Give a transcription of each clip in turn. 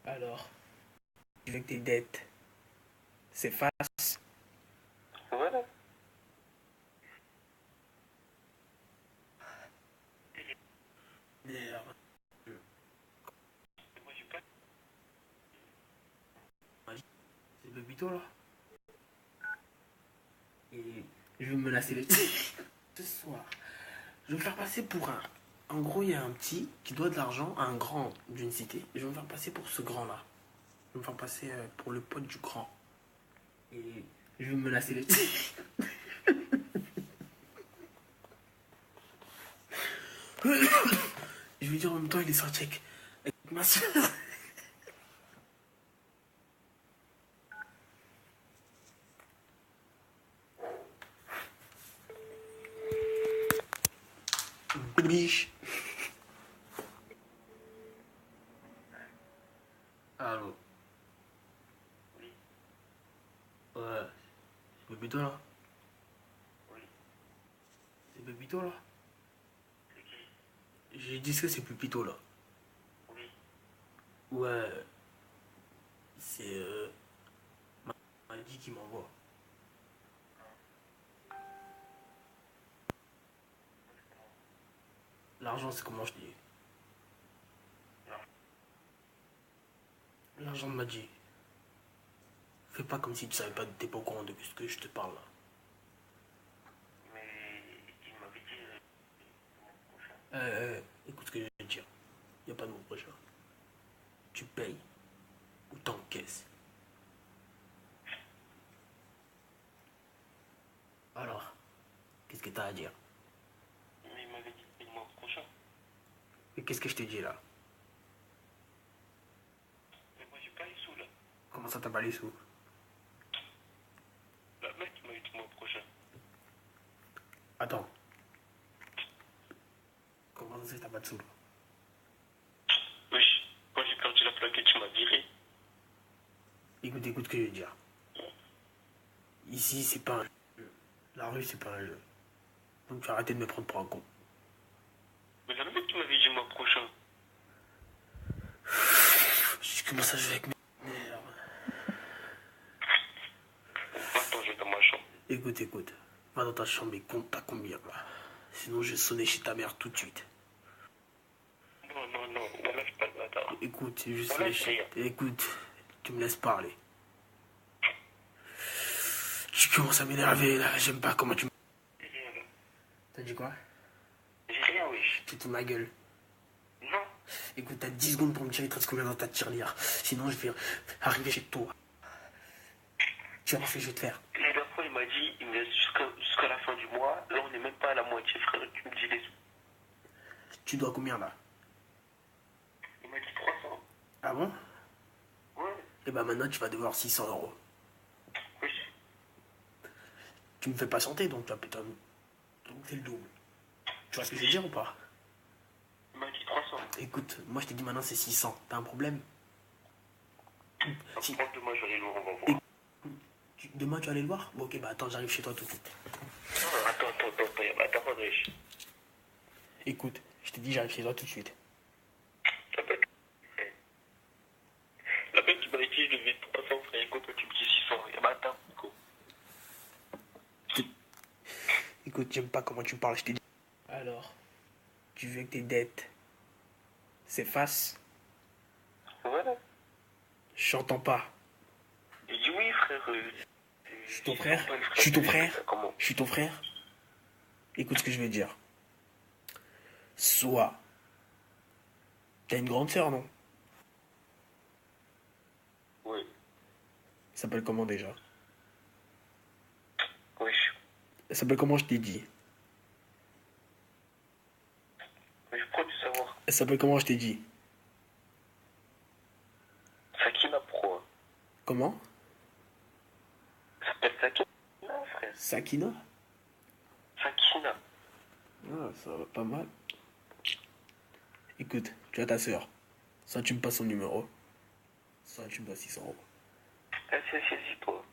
Alors, tu veux que tes dettes s'effacent? Voilà. Merde. Moi, j'ai pas. C'est Bébito là. Et je vais me lasser les petits. Ce soir, je vais me faire passer pour un. En gros, il y a un petit qui doit de l'argent à un grand d'une cité. Je vais me faire passer pour ce grand-là. Je vais me faire passer pour le pote du grand. Et je vais me lasser les petits. Je vais dire en même temps, il est sorti avec ma soeur. Biche. Allô. Oui, Ouais. C'est Bébito là. oui. C'est Bébito là. C'est qui? J'ai dit que c'est Pépito là. Oui. Ouais. C'est Madi qui m'envoie. L'argent, c'est comment je dis. L'argent de Madi. Fais pas comme si tu savais pas, t'es pas au courant de ce que je te parle là. Mais il m'avait dit le mois prochain. Écoute ce que je vais te dire. Y a pas de mot prochain. Tu payes ou t'encaisses. Alors, qu'est-ce que t'as à dire? Mais il m'avait dit le mois prochain. Et qu'est-ce que je t'ai dit là? Mais moi, j'ai pas les sous là. Comment ça t'as pas les sous? La mec, il m'a dit le mois prochain. Attends. Comment ça t'as pas de sous là? Wesh, quand j'ai perdu la plaquette, tu m'as viré. Écoute ce que je veux dire. Ici, c'est pas un jeu. La rue, c'est pas un jeu. Donc tu vas arrêter de me prendre pour un con. Mais la mec, tu m'avait dit le mois prochain. Je commence à jouer avec mes... Merde. Attends, je vais dans ma chambre. Écoute. Va dans ta chambre et compte pas combien là. Sinon, je vais sonner chez ta mère tout de suite. Non, voilà, je pas le bâtard. Écoute, je Voilà, sonne je chez... rien. Écoute, tu me laisses parler. Tu commences à m'énerver là. J'aime pas comment tu... J'ai rien, là. T'as dit quoi? J'ai rien, wesh. Tu te ma gueule. Non. Écoute, t'as 10 secondes pour me dire il te reste combien dans ta tirelire. Sinon, je vais arriver chez toi. Tu vas voir ce que je vais te faire. La dernière fois, il m'a dit, il me laisse jusqu'à la fin du mois. Là, on n'est même pas à la moitié, frère. Tu me dis les sous. Tu dois combien là? Il m'a dit 300. Ah bon? Ouais, Et bah maintenant, tu vas devoir 600 euros. wesh. Tu me fais patienter, donc tu vas putain... Donc c'est le double. Tu vois ce que je veux dire ou pas? Il m'a dit 300. Écoute, moi je t'ai dit maintenant c'est 600. T'as un problème? Si... Après, demain, je vais aller le voir, on va voir. Demain tu vas aller le voir? Bon ok, bah attends, j'arrive chez toi tout de suite. Non, attends, attends, wesh. Écoute, je t'ai dit j'arrive chez toi tout de suite. La bête qui m'a dit, je devais 300, frère. Écoute, toi, tu me dis 600. Il y a matin, go. Écoute, j'aime pas comment tu parles, je t'ai dit. Alors, tu veux que tes dettes s'effacent? Voilà. Je t'entends pas. Il dit oui, frère. Je suis ton frère? Je suis ton frère? Comment? Je suis ton frère? Écoute ce que je veux dire. Soit t'as une grande sœur, non? Oui. Elle s'appelle comment déjà? Wesh. Elle s'appelle comment je t'ai dit? Mais je crois du savoir. Elle s'appelle comment je t'ai dit? Sakina, pourquoi? Comment? Ça s'appelle Sakina, frère. Sakina? Sakina. Ah, ça va pas mal. Écoute, tu as ta sœur. Soit tu me passes son numéro, soit tu me dois 600 euros. C'est toi.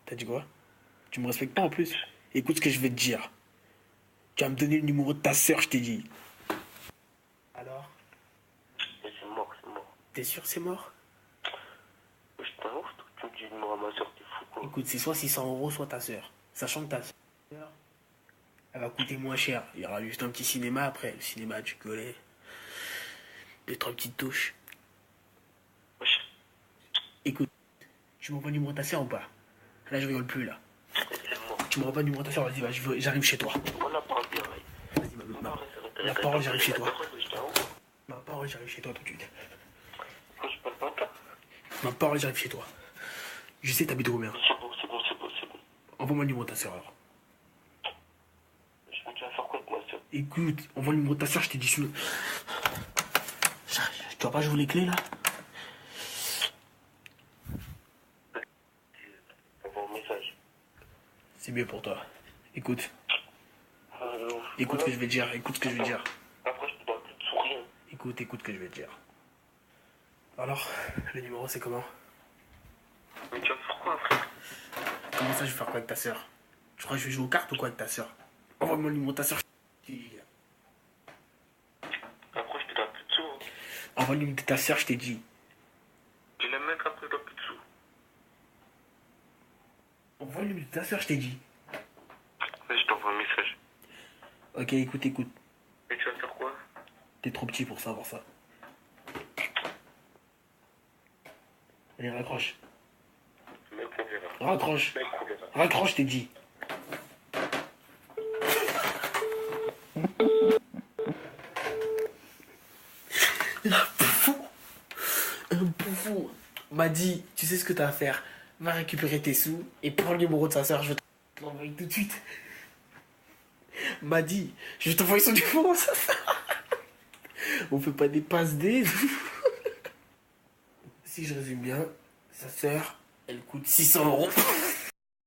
T'as dit quoi? Tu me respectes pas en plus? Écoute ce que je vais te dire. Tu vas me donner le numéro de ta sœur, je t'ai dit. Alors? Mais c'est mort, c'est mort. T'es sûr c'est mort? numéro à ma soeur, t'es fou quoi. Écoute, c'est soit 600 €, soit ta soeur. Sachant que ta soeur, elle va coûter moins cher. Il y aura juste un petit cinéma après. Le cinéma, tu connais. 2-3 petites touches. Wesh. Écoute, tu m'envoies le numéro de ta soeur ou pas? Là, je rigole plus, là. C'est mort. Tu m'envoies le numéro de ta soeur, vas-y, j'arrive chez toi. Voilà, parle bien, mec. Vas-y, la parole, j'arrive chez toi. Ma parole, j'arrive chez toi tout de suite. Quand je parle pas, toi. Ma parole, j'arrive chez toi. Je sais, t'habites combien. C'est bon, c'est bon, c'est bon, c'est bon. Envoie-moi le numéro de ta soeur, alors. Tu vas faire quoi avec ma soeur? Écoute, envoie le numéro de ta soeur, je t'ai dit sous le... Tu vois pas, je vous les clés, là? Envoie un message. C'est mieux pour toi. Écoute. Non. Écoute ce que je vais te dire, écoute ce que je vais te dire. Après, je te donne plus de sourire. Écoute ce que je vais te dire. Alors, le numéro, c'est comment? Mais tu vas faire quoi après? Comment ça, je vais faire quoi avec ta soeur? Tu crois que je vais jouer aux cartes ou quoi avec ta soeur? Envoie-moi le numéro de ta soeur. Après, je te donne plus de sous. Hein. Envoie le numéro de ta soeur, je t'ai dit. Tu l'aime même qu'après, je donne plus de sous. Envoie le numéro de ta soeur, je t'ai dit. Vas-y, je t'envoie un message. Ok, écoute. Et tu vas faire quoi? T'es trop petit pour savoir ça. Allez, raccroche. Mec, on verra. Raccroche. Mec, on verra. Raccroche, je t'ai dit. Un bouffon m'a dit, tu sais ce que t'as à faire. Va récupérer tes sous et prends le numéro de sa soeur, je vais te l'envoyer tout de suite. M'a dit, je vais t'envoyer son numéro, ça. On fait pas des passes D. Si je résume bien, sa soeur, elle coûte 600 €.